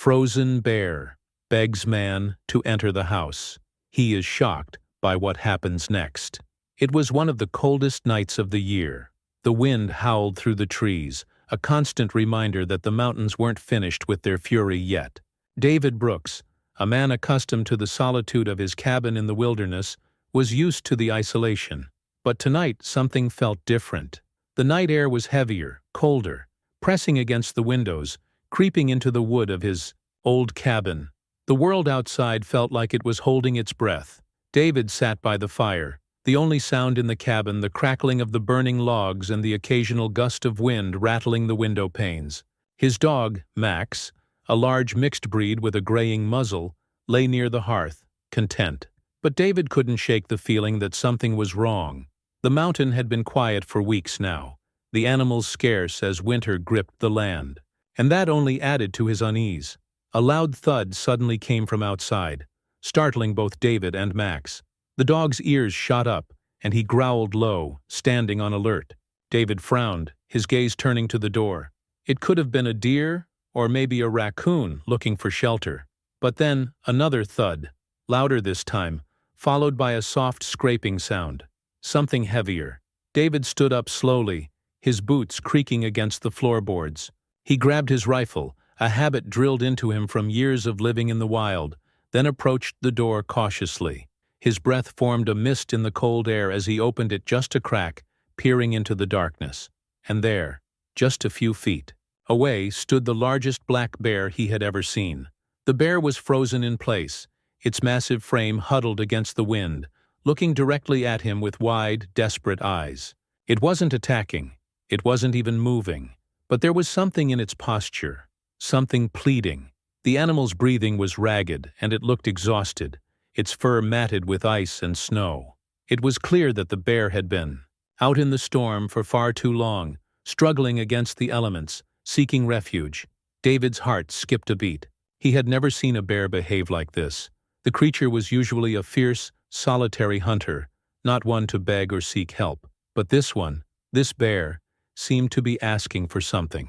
Frozen bear begs man to enter the house. He is shocked by what happens next. It was one of the coldest nights of the year. The wind howled through the trees, a constant reminder that the mountains weren't finished with their fury yet. David Brooks, a man accustomed to the solitude of his cabin in the wilderness, was used to the isolation. But tonight something felt different. The night air was heavier, colder, pressing against the windows, creeping into the wood of his old cabin. The world outside felt like it was holding its breath. David sat by the fire, the only sound in the cabin the crackling of the burning logs and the occasional gust of wind rattling the window panes. His dog, Max, a large mixed breed with a graying muzzle, lay near the hearth, content. But David couldn't shake the feeling that something was wrong. The mountain had been quiet for weeks now, the animals scarce as winter gripped the land. And that only added to his unease. A loud thud suddenly came from outside, startling both David and Max. The dog's ears shot up, and he growled low, standing on alert. David frowned, his gaze turning to the door. It could have been a deer, or maybe a raccoon looking for shelter. But then, another thud, louder this time, followed by a soft scraping sound. Something heavier. David stood up slowly, his boots creaking against the floorboards. He grabbed his rifle, a habit drilled into him from years of living in the wild, then approached the door cautiously. His breath formed a mist in the cold air as he opened it just a crack, peering into the darkness. And there, just a few feet away, stood the largest black bear he had ever seen. The bear was frozen in place, its massive frame huddled against the wind, looking directly at him with wide, desperate eyes. It wasn't attacking. It wasn't even moving. But there was something in its posture, something pleading. The animal's breathing was ragged, and it looked exhausted, its fur matted with ice and snow. It was clear that the bear had been out in the storm for far too long, struggling against the elements, seeking refuge. David's heart skipped a beat. He had never seen a bear behave like this. The creature was usually a fierce, solitary hunter, not one to beg or seek help. But this one, this bear, seemed to be asking for something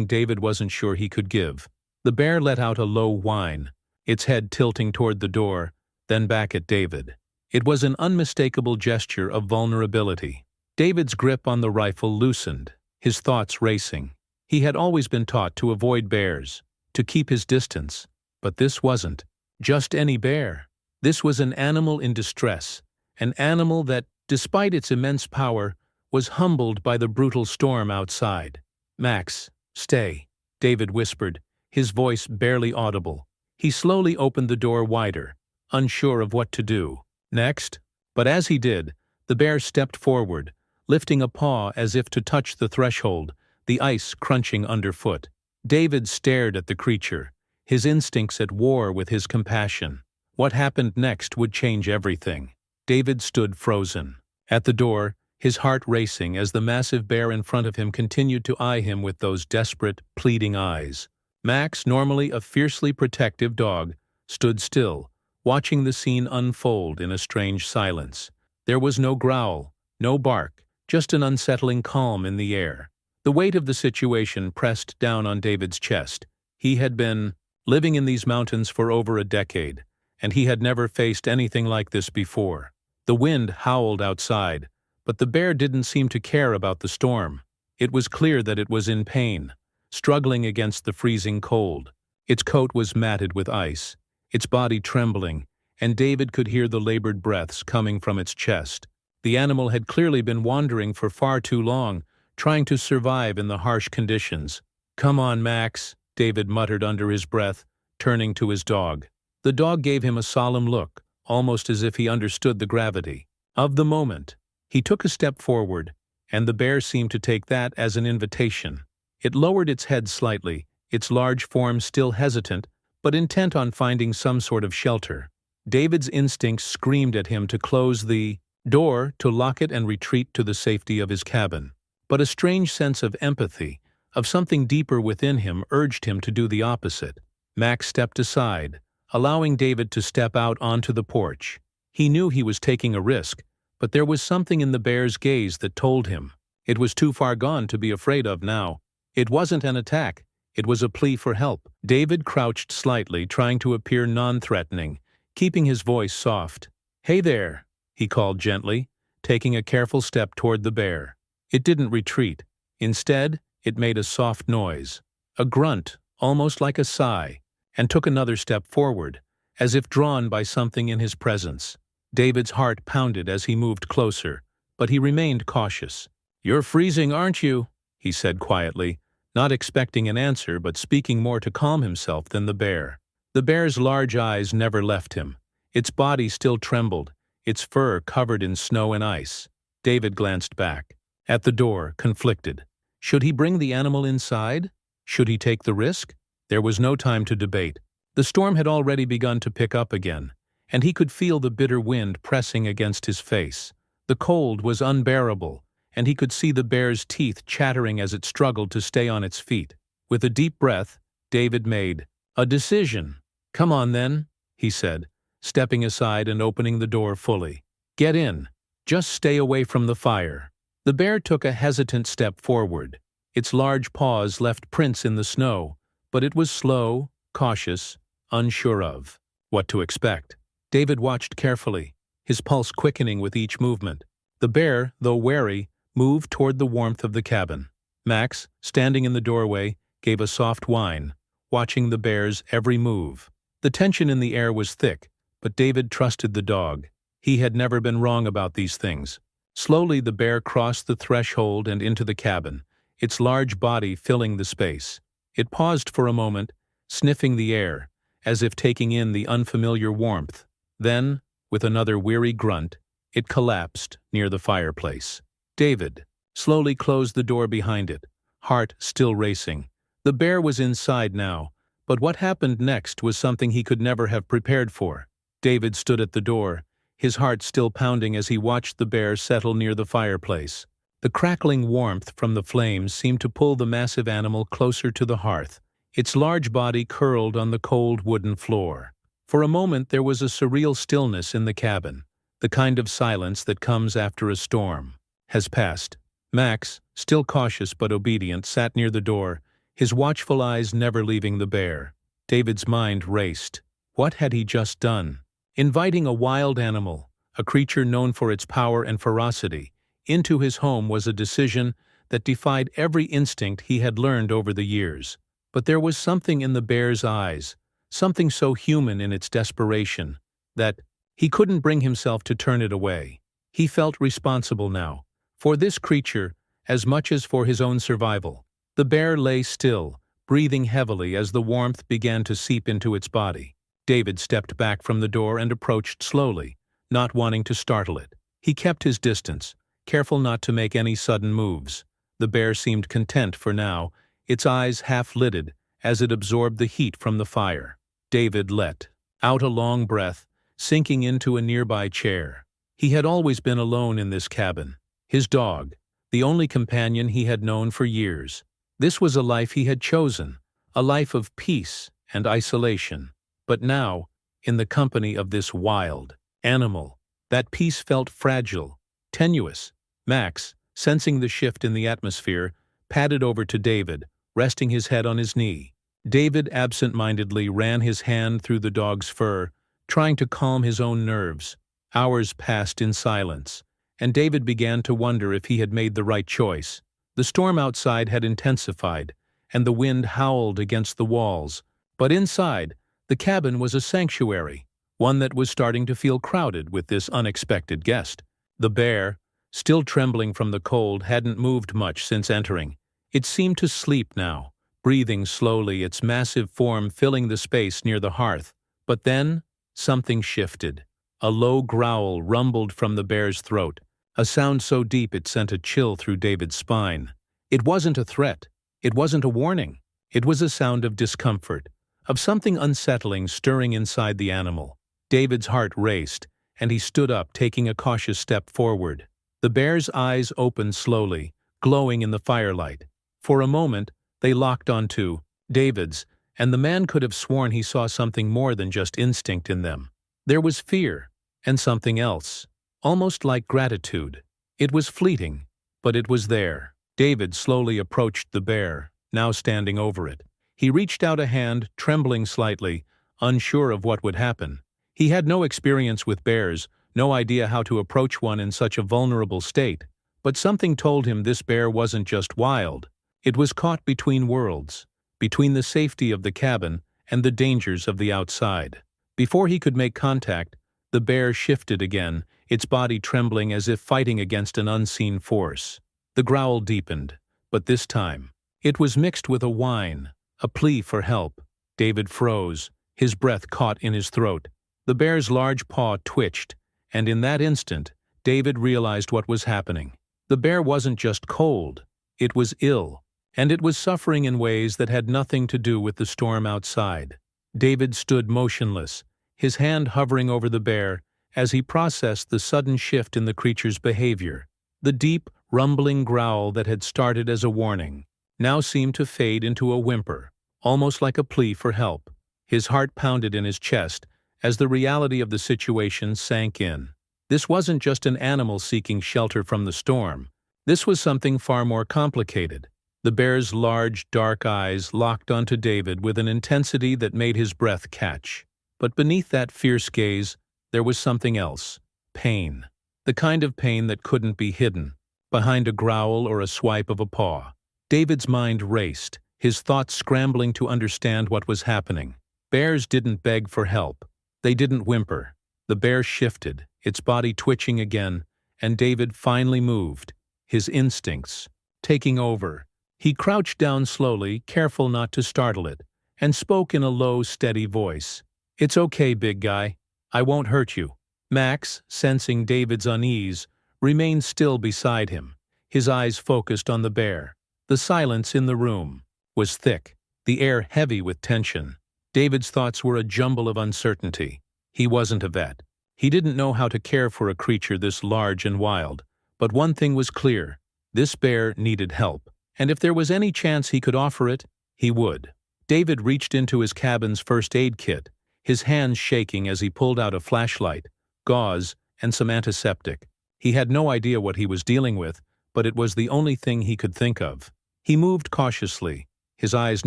David wasn't sure he could give. The bear let out a low whine, its head tilting toward the door, then back at David. It was an unmistakable gesture of vulnerability. David's grip on the rifle loosened, his thoughts racing. He had always been taught to avoid bears, to keep his distance. But this wasn't just any bear. This was an animal in distress, an animal that, despite its immense power, was humbled by the brutal storm outside. "Max, stay," David whispered, his voice barely audible. He slowly opened the door wider, unsure of what to do next. But as he did, the bear stepped forward, lifting a paw as if to touch the threshold, the ice crunching underfoot. David stared at the creature, his instincts at war with his compassion. What happened next would change everything. David stood frozen at the door, his heart racing as the massive bear in front of him continued to eye him with those desperate, pleading eyes. Max, normally a fiercely protective dog, stood still, watching the scene unfold in a strange silence. There was no growl, no bark, just an unsettling calm in the air. The weight of the situation pressed down on David's chest. He had been living in these mountains for over a decade, and he had never faced anything like this before. The wind howled outside, but the bear didn't seem to care about the storm. It was clear that it was in pain, struggling against the freezing cold. Its coat was matted with ice, its body trembling, and David could hear the labored breaths coming from its chest. The animal had clearly been wandering for far too long, trying to survive in the harsh conditions. "Come on, Max," David muttered under his breath, turning to his dog. The dog gave him a solemn look, almost as if he understood the gravity of the moment. He took a step forward, and the bear seemed to take that as an invitation. It lowered its head slightly, its large form still hesitant, but intent on finding some sort of shelter. David's instincts screamed at him to close the door, to lock it and retreat to the safety of his cabin. But a strange sense of empathy, of something deeper within him, urged him to do the opposite. Max stepped aside, allowing David to step out onto the porch. He knew he was taking a risk, but there was something in the bear's gaze that told him it was too far gone to be afraid of now. It wasn't an attack. It was a plea for help. David crouched slightly, trying to appear non-threatening, keeping his voice soft. "Hey there," he called gently, taking a careful step toward the bear. It didn't retreat. Instead, it made a soft noise, a grunt, almost like a sigh, and took another step forward, as if drawn by something in his presence. David's heart pounded as he moved closer, but he remained cautious. "You're freezing, aren't you?" he said quietly, not expecting an answer but speaking more to calm himself than the bear. The bear's large eyes never left him. Its body still trembled, its fur covered in snow and ice. David glanced back. At the door, conflicted. Should he bring the animal inside? Should he take the risk? There was no time to debate. The storm had already begun to pick up again, and he could feel the bitter wind pressing against his face. The cold was unbearable, and he could see the bear's teeth chattering as it struggled to stay on its feet. With a deep breath, David made a decision. "Come on then," he said, stepping aside and opening the door fully. "Get in. Just stay away from the fire." The bear took a hesitant step forward. Its large paws left prints in the snow, but it was slow, cautious, unsure of what to expect. David watched carefully, his pulse quickening with each movement. The bear, though wary, moved toward the warmth of the cabin. Max, standing in the doorway, gave a soft whine, watching the bear's every move. The tension in the air was thick, but David trusted the dog. He had never been wrong about these things. Slowly the bear crossed the threshold and into the cabin, its large body filling the space. It paused for a moment, sniffing the air, as if taking in the unfamiliar warmth. Then, with another weary grunt, it collapsed near the fireplace. David slowly closed the door behind it, heart still racing. The bear was inside now, but what happened next was something he could never have prepared for. David stood at the door, his heart still pounding as he watched the bear settle near the fireplace. The crackling warmth from the flames seemed to pull the massive animal closer to the hearth. Its large body curled on the cold wooden floor. For a moment there was a surreal stillness in the cabin, the kind of silence that comes after a storm. Has passed. Max, still cautious but obedient, sat near the door, his watchful eyes never leaving the bear. David's mind raced. What had he just done? Inviting a wild animal, a creature known for its power and ferocity, into his home was a decision that defied every instinct he had learned over the years. But there was something in the bear's eyes, something so human in its desperation, that he couldn't bring himself to turn it away. He felt responsible now, for this creature as much as for his own survival. The bear lay still, breathing heavily as the warmth began to seep into its body. David stepped back from the door and approached slowly, not wanting to startle it. He kept his distance, careful not to make any sudden moves. The bear seemed content for now, its eyes half-lidded as it absorbed the heat from the fire. David let out a long breath, sinking into a nearby chair. He had always been alone in this cabin. His dog, the only companion he had known for years. This was a life he had chosen, a life of peace and isolation. But now, in the company of this wild animal, that peace felt fragile, tenuous. Max, sensing the shift in the atmosphere, padded over to David, resting his head on his knee. David absent-mindedly ran his hand through the dog's fur, trying to calm his own nerves. Hours passed in silence, and David began to wonder if he had made the right choice. The storm outside had intensified, and the wind howled against the walls. But inside, the cabin was a sanctuary, one that was starting to feel crowded with this unexpected guest. The bear, still trembling from the cold, hadn't moved much since entering. It seemed to sleep now, breathing slowly, its massive form filling the space near the hearth. But then, something shifted. A low growl rumbled from the bear's throat, a sound so deep it sent a chill through David's spine. It wasn't a threat. It wasn't a warning. It was a sound of discomfort, of something unsettling stirring inside the animal. David's heart raced, and he stood up, taking a cautious step forward. The bear's eyes opened slowly, glowing in the firelight. For a moment, they locked onto David's, and the man could have sworn he saw something more than just instinct in them. There was fear, and something else, almost like gratitude. It was fleeting, but it was there. David slowly approached the bear, now standing over it. He reached out a hand, trembling slightly, unsure of what would happen. He had no experience with bears, no idea how to approach one in such a vulnerable state. But something told him this bear wasn't just wild. It was caught between worlds, between the safety of the cabin and the dangers of the outside. Before he could make contact, the bear shifted again, its body trembling as if fighting against an unseen force. The growl deepened, but this time, it was mixed with a whine, a plea for help. David froze, his breath caught in his throat. The bear's large paw twitched, and in that instant, David realized what was happening. The bear wasn't just cold, it was ill, and it was suffering in ways that had nothing to do with the storm outside. David stood motionless, his hand hovering over the bear as he processed the sudden shift in the creature's behavior. The deep, rumbling growl that had started as a warning now seemed to fade into a whimper, almost like a plea for help. His heart pounded in his chest as the reality of the situation sank in. This wasn't just an animal seeking shelter from the storm. This was something far more complicated. The bear's large, dark eyes locked onto David with an intensity that made his breath catch. But beneath that fierce gaze, there was something else. Pain. The kind of pain that couldn't be hidden behind a growl or a swipe of a paw. David's mind raced, his thoughts scrambling to understand what was happening. Bears didn't beg for help. They didn't whimper. The bear shifted, its body twitching again, and David finally moved, his instincts taking over. He crouched down slowly, careful not to startle it, and spoke in a low, steady voice. "It's okay, big guy. I won't hurt you." Max, sensing David's unease, remained still beside him, his eyes focused on the bear. The silence in the room was thick, the air heavy with tension. David's thoughts were a jumble of uncertainty. He wasn't a vet. He didn't know how to care for a creature this large and wild. But one thing was clear. This bear needed help. And if there was any chance he could offer it, he would. David reached into his cabin's first aid kit, his hands shaking as he pulled out a flashlight, gauze, and some antiseptic. He had no idea what he was dealing with, but it was the only thing he could think of. He moved cautiously, his eyes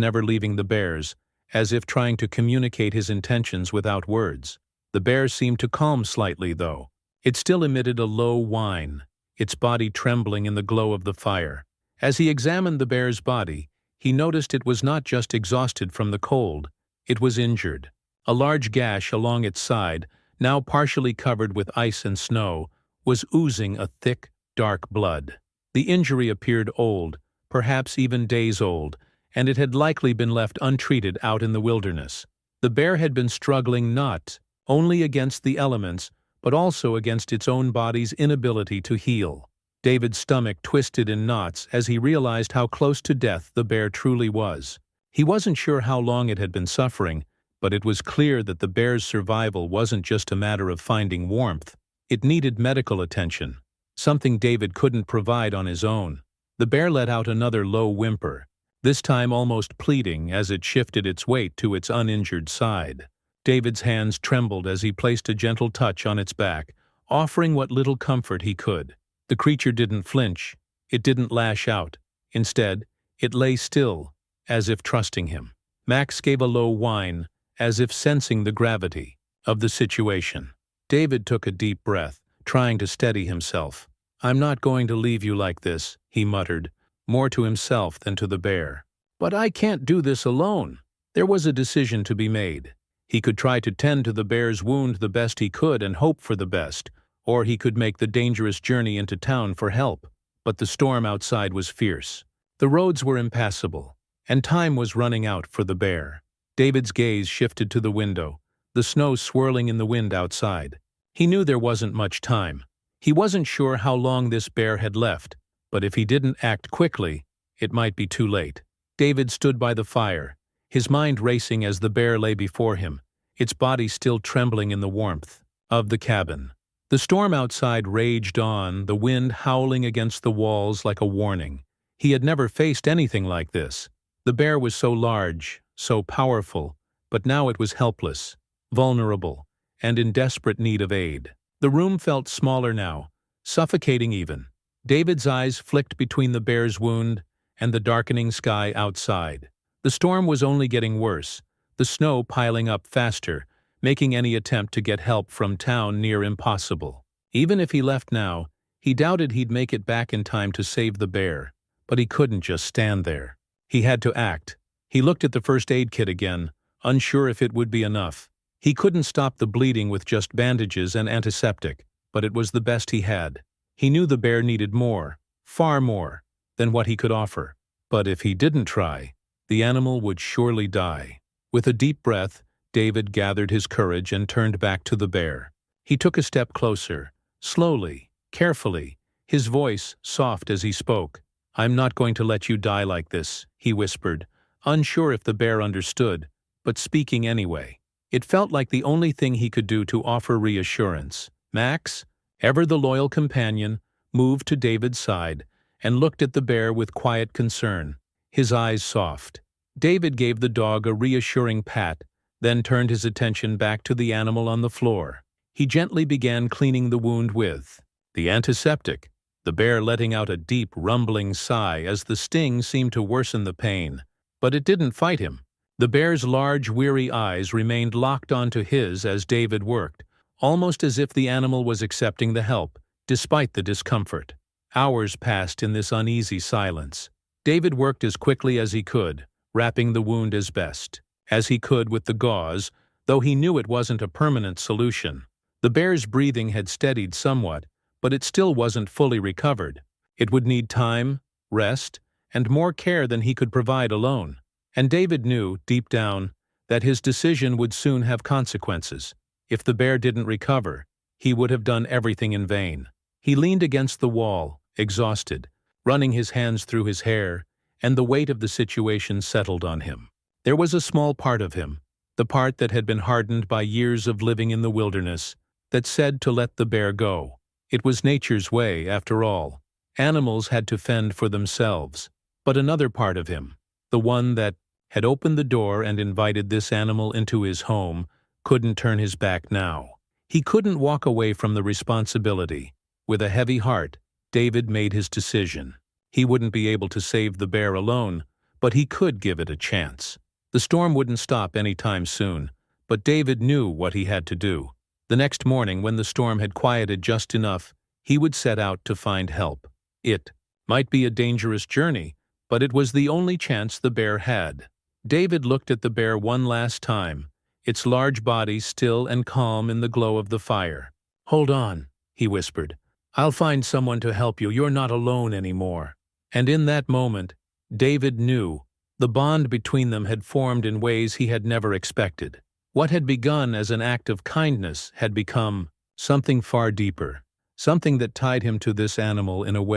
never leaving the bear's, as if trying to communicate his intentions without words. The bear seemed to calm slightly, though. It still emitted a low whine, its body trembling in the glow of the fire. As he examined the bear's body, he noticed it was not just exhausted from the cold, it was injured. A large gash along its side, now partially covered with ice and snow, was oozing a thick, dark blood. The injury appeared old, perhaps even days old, and it had likely been left untreated out in the wilderness. The bear had been struggling not only against the elements, but also against its own body's inability to heal. David's stomach twisted in knots as he realized how close to death the bear truly was. He wasn't sure how long it had been suffering, but it was clear that the bear's survival wasn't just a matter of finding warmth. It needed medical attention, something David couldn't provide on his own. The bear let out another low whimper, this time almost pleading as it shifted its weight to its uninjured side. David's hands trembled as he placed a gentle touch on its back, offering what little comfort he could. The creature didn't flinch. It didn't lash out. Instead, it lay still, as if trusting him. Max gave a low whine, as if sensing the gravity of the situation. David took a deep breath, trying to steady himself. "I'm not going to leave you like this," he muttered, more to himself than to the bear. "But I can't do this alone." There was a decision to be made. He could try to tend to the bear's wound the best he could and hope for the best, or he could make the dangerous journey into town for help. But the storm outside was fierce. The roads were impassable, and time was running out for the bear. David's gaze shifted to the window, the snow swirling in the wind outside. He knew there wasn't much time. He wasn't sure how long this bear had left, but if he didn't act quickly, it might be too late. David stood by the fire, his mind racing as the bear lay before him, its body still trembling in the warmth of the cabin. The storm outside raged on, the wind howling against the walls like a warning. He had never faced anything like this. The bear was so large, so powerful, but now it was helpless, vulnerable, and in desperate need of aid. The room felt smaller now, suffocating even. David's eyes flicked between the bear's wound and the darkening sky outside. The storm was only getting worse, the snow piling up faster, making any attempt to get help from town near impossible. Even if he left now, he doubted he'd make it back in time to save the bear. But he couldn't just stand there. He had to act. He looked at the first aid kit again, unsure if it would be enough. He couldn't stop the bleeding with just bandages and antiseptic, but it was the best he had. He knew the bear needed more, far more, than what he could offer. But if he didn't try, the animal would surely die. With a deep breath, David gathered his courage and turned back to the bear. He took a step closer, slowly, carefully, his voice soft as he spoke. "I'm not going to let you die like this," he whispered, unsure if the bear understood, but speaking anyway. It felt like the only thing he could do to offer reassurance. Max, ever the loyal companion, moved to David's side and looked at the bear with quiet concern, his eyes soft. David gave the dog a reassuring pat, then turned his attention back to the animal on the floor. He gently began cleaning the wound with the antiseptic, the bear letting out a deep, rumbling sigh as the sting seemed to worsen the pain. But it didn't fight him. The bear's large, weary eyes remained locked onto his as David worked, almost as if the animal was accepting the help, despite the discomfort. Hours passed in this uneasy silence. David worked as quickly as he could, wrapping the wound as best as he could with the gauze, though he knew it wasn't a permanent solution. The bear's breathing had steadied somewhat, but it still wasn't fully recovered. It would need time, rest, and more care than he could provide alone. And David knew, deep down, that his decision would soon have consequences. If the bear didn't recover, he would have done everything in vain. He leaned against the wall, exhausted, running his hands through his hair, and the weight of the situation settled on him. There was a small part of him, the part that had been hardened by years of living in the wilderness, that said to let the bear go. It was nature's way, after all. Animals had to fend for themselves. But another part of him, the one that had opened the door and invited this animal into his home, couldn't turn his back now. He couldn't walk away from the responsibility. With a heavy heart, David made his decision. He wouldn't be able to save the bear alone, but he could give it a chance. The storm wouldn't stop any time soon, but David knew what he had to do. The next morning, when the storm had quieted just enough, he would set out to find help. It might be a dangerous journey, but it was the only chance the bear had. David looked at the bear one last time, its large body still and calm in the glow of the fire. "Hold on," he whispered. "I'll find someone to help you. You're not alone anymore." And in that moment, David knew the bond between them had formed in ways he had never expected. What had begun as an act of kindness had become something far deeper, something that tied him to this animal in a way